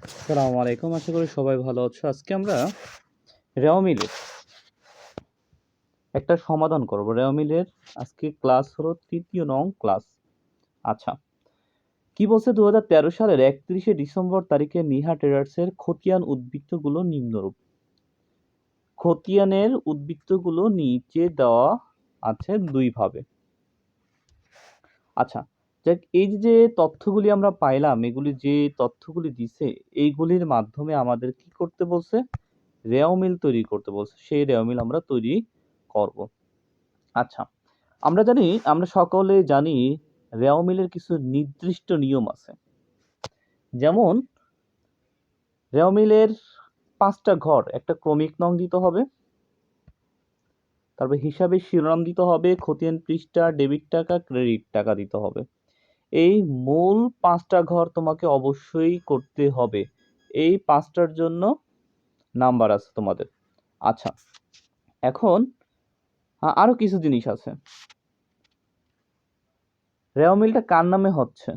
আসসালামু আলাইকুম, আশা করি সবাই ভালো আছো। আজকে আমরা রেওয়ামিলের একটা সমাধান করব। রেওয়ামিলের আজকে ক্লাস হলো ৩য় নং ক্লাস। আচ্ছা, কি বলছে ২০১৩ সালের ৩১শে ডিসেম্বর তারিখে নিহা ট্রেডার্সের খতিয়ান উদ্বৃত্তগুলো নিম্নরূপ। খতিয়ানের উদ্বৃত্তগুলো নিচে দেওয়া আছে দুই ভাবে। আচ্ছা, যাক, এই যে তথ্যগুলি আমরা পাইলাম, এগুলি যে তথ্যগুলি দিছে, এইগুলির মাধ্যমে আমাদের কি করতে বলছে? রেওয়ামিল তৈরি করতে বলছে। সেই রেওয়ামিল আমরা তৈরি করব। আচ্ছা, আমরা সকলে জানি রেওয়ামিলের কিছু নির্দিষ্ট নিয়ম আছে। যেমন রেওয়ামিলের 5টা ঘর, একটা ক্রমিক নং দিতে হবে, তারপর হিসাবের শিরোনাম দিতে হবে, খতিয়ান পৃষ্ঠা, ডেবিট টাকা, ক্রেডিট টাকা দিতে হবে। এই মূল 5টা ঘর তোমাকে অবশ্যই করতে হবে। এই 5টার জন্য নাম্বার আছে তোমাদের। আচ্ছা, এখন আরো কিছু জিনিস আছে। রেওয়ামিলটা কার নামে হচ্ছে?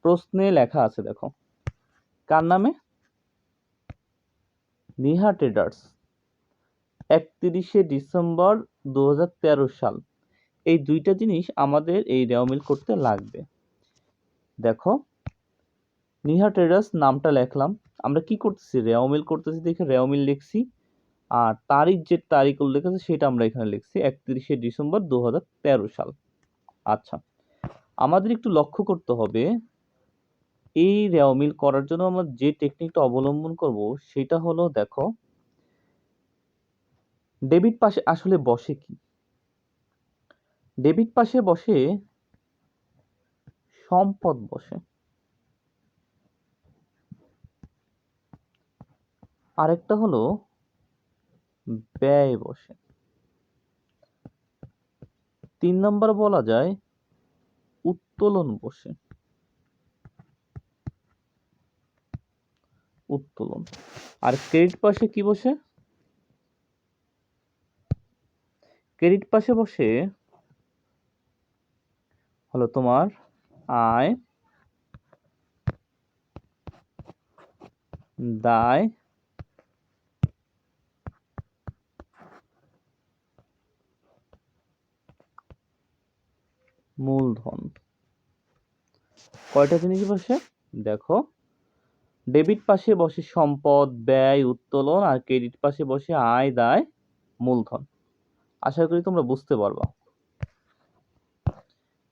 প্রশ্নে লেখা আছে, দেখো কার নামে? নিহা ট্রেডার্স, 31শে ডিসেম্বর 2013 সাল। এই দুইটা জিনিস আমাদের এই রেওয়ামিল করতে লাগবে। দেখো, নিহা ট্রেডার্স নামটা লেখলাম। আমরা কি করতেছি? রেওয়ামিল করতেছি দেখে রেওয়ামিল লিখছি, আর যে তারিখ উল্লেখ আছে সেটা আমরা এখানে লিখছি 31শে ডিসেম্বর 2013 সাল। আচ্ছা, আমাদের একটু লক্ষ্য করতে হবে, এই রেওয়ামিল করার জন্য আমরা যে টেকনিকটা অবলম্বন করব সেটা হলো, দেখো, ডেবিট পাশে আসলে বসে কি? ডেবিট পাশে বসে সম্পদ বসে, আরেকটা হলো ব্যয় বসে, 3 নম্বর বলা যায় উত্তোলন বসে। উত্তোলন। আর ক্রেডিট পাশে কি বসে? ক্রেডিট পাশে বসে হলো তোমার আয়, দায়, মূলধন। কয়টা জিনিস বসে? দেখো, ডেবিট পাশে বসে সম্পদ, ব্যয়, উত্তোলন, আর ক্রেডিট পাশে বসে আয়, দায়, মূলধন। আশা করি তোমরা বুঝতে পারবা।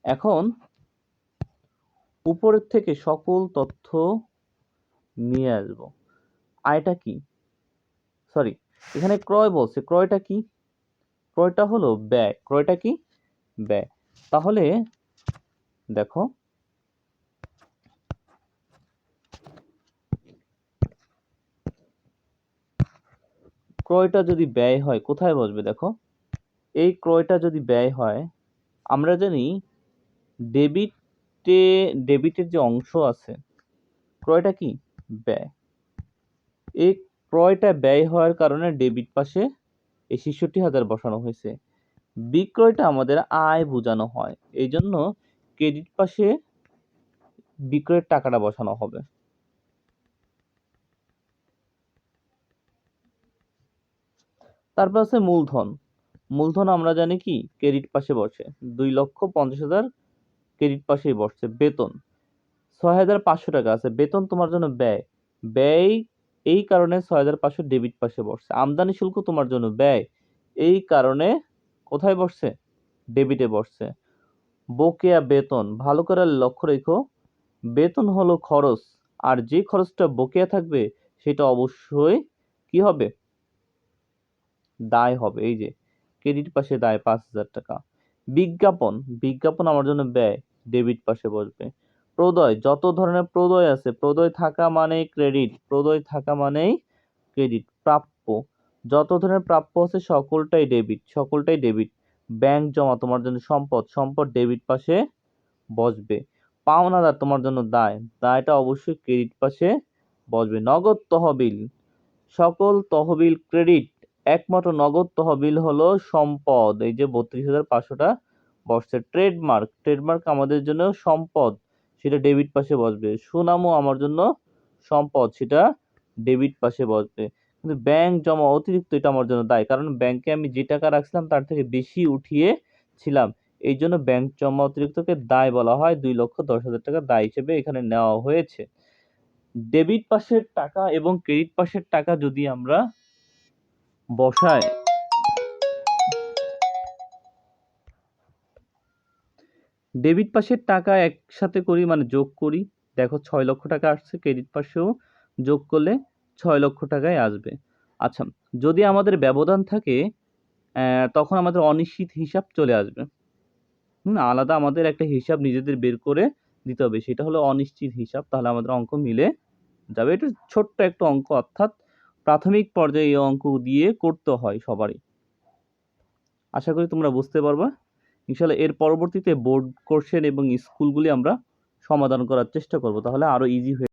এখন উপরের থেকে সকল তথ্য নিয়ে আসব। আয়টা কি? সরি, এখানে ক্রয় বলছে। ক্রয়টা কি? ক্রয়টা হলো ব্যয়। ক্রয়টা কি? ব্যয়। তাহলে দেখো, ক্রয়টা যদি ব্যয় হয় কোথায় বসবে? দেখো, এই ক্রয়টা যদি ব্যয় হয়, আমরা জানি ডেবিটের যে অংশ আছে, ক্রয়টা কি? ব্যয়। এই ক্রয়টা ব্যয় হওয়ার কারণে ডেবিট পাশে এই ৬৬,০০০ বসানো হয়েছে। বিক্রয়টা আমাদের আয় বোঝানো হয়, এই জন্য ক্রেডিট পাশে বিক্রয়ের টাকাটা বসানো হবে। তারপর আছে মূলধন। মূলধন আমরা জানি কি ক্রেডিট পাশে বসে, 2,50,000 ক্রেডিট পাশেই বসছে। বেতন 6,500 টাকা আছে, বেতন তোমার জন্য ব্যয়। ব্যয়, এই কারণে 6,500 ডেবিট পাশে বসছে। আমদানি শুল্ক তোমার জন্য ব্যয়, এই কারণে কোথায় বসছে? ডেবিটে বসছে। বকেয়া বেতন, ভালো করে লক্ষ্য রেখো, বেতন হলো খরচ, আর যে খরচটা বকেয়া থাকবে সেটা অবশ্যই কি হবে? দায় হবে। এই যে ক্রেডিট পাশে দায় 5,000 টাকা। বিজ্ঞাপন, বিজ্ঞাপন আমার জন্য ব্যয়, ডেবিট পাশে বসবে। প্রদয়, যত ধরনের প্রদয় আছে, প্রদয় থাকা মানেই ক্রেডিট, প্রদয় থাকা মানেই ক্রেডিট। প্রাপ্য, যত ধরনের প্রাপ্য আছে সকলটাই ডেবিট, সকলটাই ডেবিট। ব্যাংক জমা তোমার জন্য সম্পদ, সম্পদ ডেবিট পাশে বসবে। পাওনাদার তোমার জন্য দায়, দায়টা অবশ্যই ক্রেডিট পাশে বসবে। নগদ তহবিল, সকল তহবিল ক্রেডিট, একমাত্র নগদ তহবিল হলো সম্পদ, এই যে 32,500টা বসছে। ট্রেডমার্ক, ট্রেডমার্ক আমাদের জন্য সম্পদ, সেটা ডেবিট পাশে বসবে। সুনামও আমার জন্য সম্পদ সেটা ডেবিট পাশে বসবে। কিন্তু ব্যাংক জমা অতিরিক্ত, এটা আমার জন্য দায়, কারণ ব্যাংকে আমি যে টাকা রাখছিলাম তার থেকে বেশি উঠিয়েছিলাম। এই জন্য ব্যাংক জমা অতিরিক্তকে দায় বলা হয়। 2,10,000 টাকা দায় হিসেবে এখানে নেওয়া হয়েছে। ডেবিট পাশের টাকা এবং ক্রেডিট পাশের টাকা যদি আমরা বসাই, ডেবিট পাশের টাকা একসাথে করি মানে যোগ করি, দেখো 6 লক্ষ টাকা আসছে, ক্রেডিট পাশেও যোগ করলে 6 লক্ষ টাকাই আসবে। আচ্ছা, যদি আমাদের ব্যবধান থাকে তখন আমাদের অনিশ্চিত হিসাব চলে আসবে। আলাদা আমাদের একটা হিসাব নিজেদের বের করে দিতে হবে, সেটা হলো অনিশ্চিত হিসাব, তাহলে আমাদের অঙ্ক মিলে যাবে। এটা ছোট্ট একটা অঙ্ক, অর্থাৎ প্রাথমিক পর্যায়ে এই অঙ্ক দিয়ে করতে হয় সবারই। আশা করি তোমরা বুঝতে পারবা। ইনশাআল্লাহ এর পরবর্তীতে বোর্ড কোশ্চেন এবং স্কুলগুলি আমরা সমাধান করার চেষ্টা করব, তাহলে আরো ইজি হয়ে